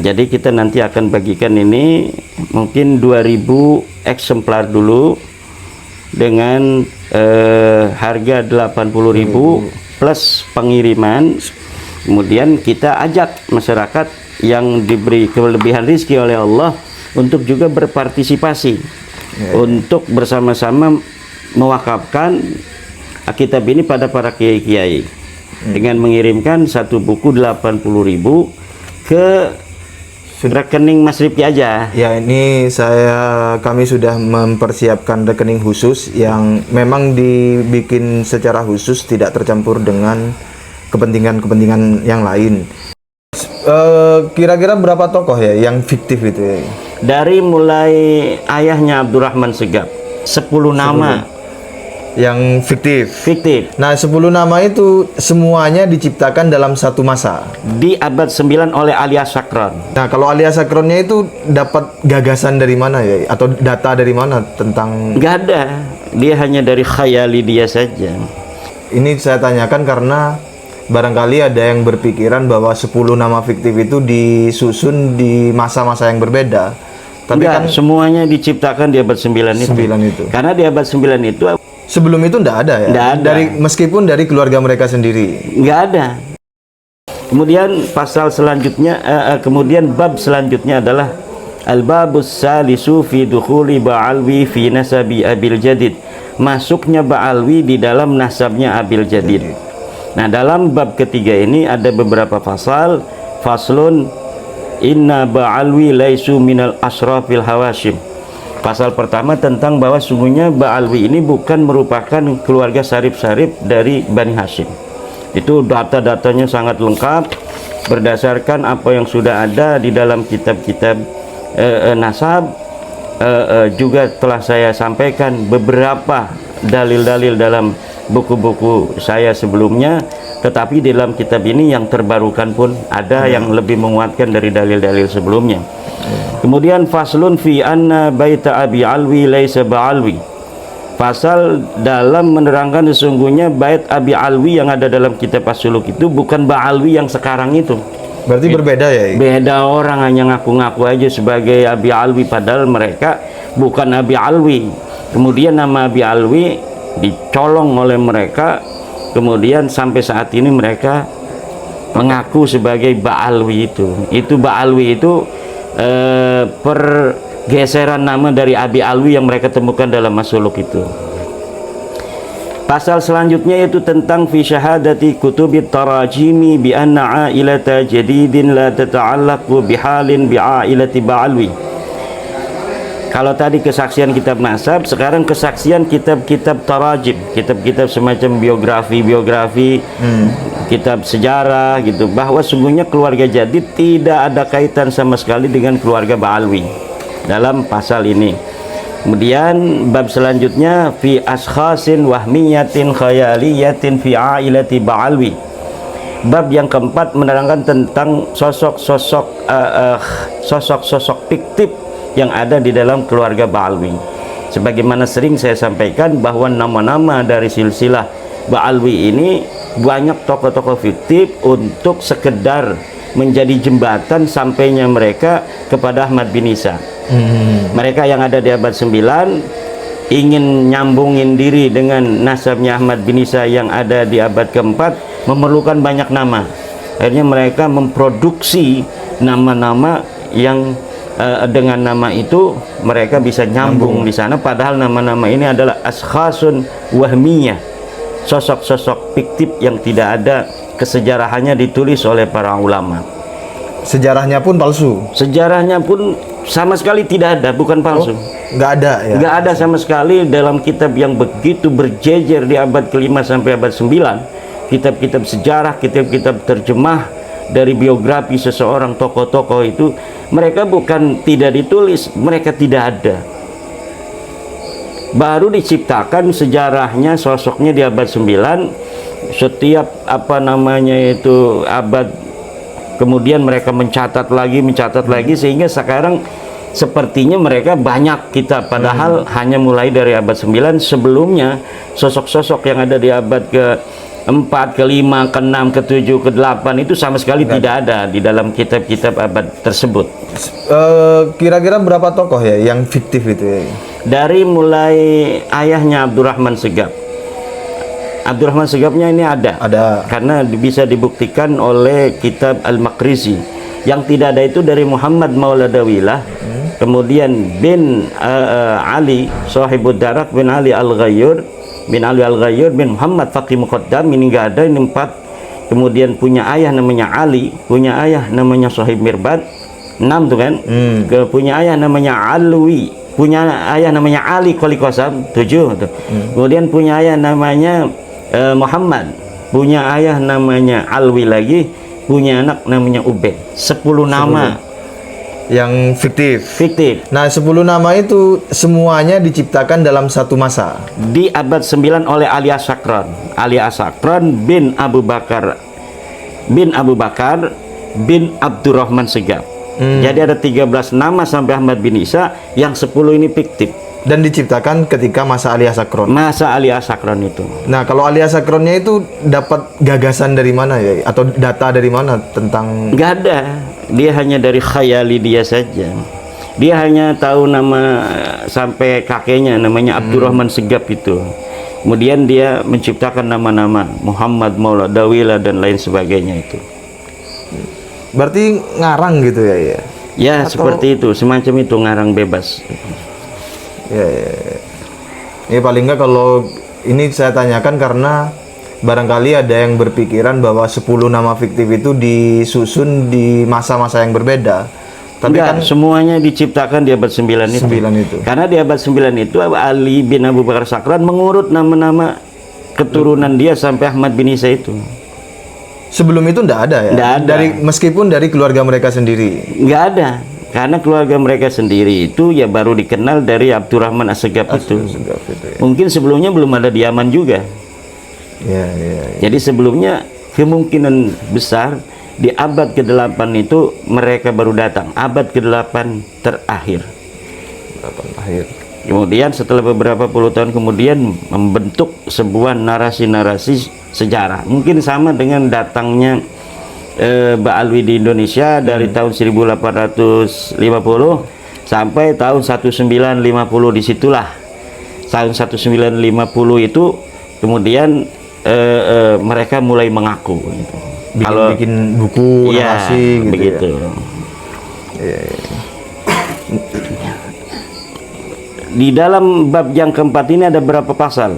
Jadi kita nanti akan bagikan ini mungkin 2000 eksemplar dulu dengan harga 80.000 plus pengiriman. Kemudian kita ajak masyarakat yang diberi kelebihan rezeki oleh Allah untuk juga berpartisipasi untuk bersama-sama mewakafkan kitab ini pada para kiai-kiai dengan mengirimkan satu buku 80.000 ke rekening Mas Rifki aja. Ya, ini kami sudah mempersiapkan rekening khusus yang memang dibikin secara khusus, tidak tercampur dengan kepentingan-kepentingan yang lain. Kira-kira berapa tokoh ya yang fiktif itu ya? Dari mulai ayahnya Abdurrahman Segaf 10 nama yang fiktif. Nah, 10 nama itu semuanya diciptakan dalam satu masa di abad 9 oleh Alia Sakron. Nah, kalau Alia Sakronnya itu dapat gagasan dari mana ya, atau data dari mana tentang? Nggak ada, dia hanya dari khayali dia saja. Ini saya tanyakan karena barangkali ada yang berpikiran bahwa 10 nama fiktif itu disusun di masa-masa yang berbeda. Tapi enggak, kan semuanya diciptakan di abad 9 itu. Karena di abad 9 itu sebelum itu enggak ada ya? Enggak ada. Meskipun dari keluarga mereka sendiri. Enggak ada. Kemudian pasal selanjutnya, kemudian bab selanjutnya adalah Al-Babus Salisu fi dukhuli Ba'alwi fi nasabi Abil Jadid. Masuknya Ba'alwi di dalam nasabnya Abil Jadid. Nah, dalam bab ketiga ini ada beberapa pasal. Faslun inna Ba'alwi laisu minal asrafil hawashim. Pasal pertama tentang bahwa sungguhnya Ba'alwi ini bukan merupakan keluarga sarif-sarif dari Bani Hashim. Itu data-datanya sangat lengkap berdasarkan apa yang sudah ada di dalam kitab-kitab nasab. Juga telah saya sampaikan beberapa dalil-dalil dalam buku-buku saya sebelumnya, tetapi dalam kitab ini yang terbarukan pun ada yang lebih menguatkan dari dalil-dalil sebelumnya. Kemudian faslun fi anna baita Abi Alwi laisa Ba'alwi. Pasal dalam menerangkan sesungguhnya bait Abi Alwi yang ada dalam kitab As-Suluk itu bukan Ba'alwi yang sekarang itu. Berarti berbeda ya? Beda, orang hanya ngaku-ngaku aja sebagai Abi Alwi padahal mereka bukan Abi Alwi. Kemudian nama Abi Alwi dicolong oleh mereka, kemudian sampai saat ini mereka mengaku sebagai Ba'alwi itu. Itu Ba'alwi itu pergeseran nama dari Abi Alwi yang mereka temukan dalam As-Suluk itu. Pasal selanjutnya itu tentang fi syahadati kutubit tarajimi bi anna ailata jadidin la tata'allaqu bihalin bi ailati Ba'alwi. Kalau tadi kesaksian kitab nasab, sekarang kesaksian kitab-kitab tarajim, kitab-kitab semacam biografi, kitab sejarah gitu, bahwa sungguhnya keluarga Jadid tidak ada kaitan sama sekali dengan keluarga Ba'alwi dalam pasal ini. Kemudian bab selanjutnya fi ashkhasin wahmiyatin khayaliyatin fi ailati Ba'alwi. Bab yang keempat menerangkan tentang sosok-sosok fiktif yang ada di dalam keluarga Ba'alwi. Sebagaimana sering saya sampaikan bahwa nama-nama dari silsilah Ba'alwi ini banyak tokoh-tokoh fiktif untuk sekedar menjadi jembatan sampainya mereka kepada Ahmad bin Isa. Mereka yang ada di abad 9 ingin nyambungin diri dengan nasabnya Ahmad bin Isa yang ada di abad keempat, memerlukan banyak nama. Akhirnya mereka memproduksi nama-nama yang dengan nama itu mereka bisa nyambung di sana, padahal nama-nama ini adalah ashkhasun wahmiyah, sosok-sosok fiktif yang tidak ada kesejarahannya ditulis oleh para ulama. Sejarahnya pun palsu. Sejarahnya pun sama sekali tidak ada, bukan palsu. Nggak ada ya? Nggak ada sama sekali dalam kitab yang begitu berjejer di abad ke-5 sampai abad 9. Kitab-kitab sejarah, kitab-kitab terjemah dari biografi seseorang tokoh-tokoh itu, mereka bukan tidak ditulis, mereka tidak ada. Baru diciptakan sejarahnya, sosoknya di abad 9. Setiap abad kemudian mereka mencatat lagi sehingga sekarang sepertinya mereka banyak kitab, padahal hanya mulai dari abad 9. Sebelumnya sosok-sosok yang ada di abad ke-4, ke-5, ke-6, ke-7, ke-8 itu sama sekali tidak ada di dalam kitab-kitab abad tersebut. Kira-kira berapa tokoh ya yang fiktif itu ya? Dari mulai ayahnya Abdurrahman Segaf. Abdurrahman Segafnya ini ada. Karena bisa dibuktikan oleh kitab Al-Maqrizi. Yang tidak ada itu dari Muhammad Maula Dawilah, kemudian bin Ali Sahibud Darak bin Ali Al-Ghayyur, bin Muhammad Faqih Muqaddam, ini enggak ada, ini 4. Kemudian punya ayah namanya Ali, punya ayah namanya Sahib Mirbad, 6 tuh kan. Punya ayah namanya Alwi, punya ayah namanya Ali Qali Qasam, 7 tuh. Kemudian punya ayah namanya Muhammad, punya ayah namanya Alwi lagi, punya anak namanya Ubed. 10 nama yang fiktif. Nah, 10 nama itu semuanya diciptakan dalam satu masa. Di abad 9 oleh Ali As-Sakran. Ali As-Sakran bin Abu Bakar bin Abdurrahman Segaf. Jadi ada 13 nama sampai Ahmad bin Isa, yang 10 ini fiktif. Dan diciptakan ketika masa Ali As-Sakran. Masa Ali As-Sakran itu. Nah, kalau Ali As-Sakrannya itu dapat gagasan dari mana ya? Atau data dari mana tentang... Nggak ada. Dia hanya dari khayali dia saja. Dia hanya tahu nama sampai kakeknya, namanya Abdurrahman Segaf itu. Kemudian dia menciptakan nama-nama Muhammad Maula Dawilah dan lain sebagainya itu. Berarti ngarang gitu ya? Ya, seperti itu. Semacam itu, ngarang bebas. Ya. Ini paling nggak kalau ini saya tanyakan karena barangkali ada yang berpikiran bahwa 10 nama fiktif itu disusun di masa-masa yang berbeda. Tapi enggak, kan semuanya diciptakan di abad 9 itu. Karena di abad 9 itu Ali bin Abu Bakar Sakran mengurut nama-nama keturunan dia sampai Ahmad bin Isa itu. Sebelum itu enggak ada ya? Enggak ada. Meskipun dari keluarga mereka sendiri? Enggak ada. Karena keluarga mereka sendiri itu ya baru dikenal dari Abdurrahman As-Segaf itu. Ya. Mungkin sebelumnya belum ada di Yaman juga. Ya. Jadi sebelumnya kemungkinan besar di abad ke-8 itu mereka baru datang. Abad ke-8 terakhir. Kemudian setelah beberapa puluh tahun kemudian membentuk sebuah narasi-narasi sejarah. Mungkin sama dengan datangnya Ba'alwi di Indonesia dari tahun 1850 sampai tahun 1950. Disitulah tahun 1950 itu kemudian mereka mulai mengaku gitu. Bikin buku narasi gitu begitu ya. Di dalam bab yang keempat ini ada berapa pasal?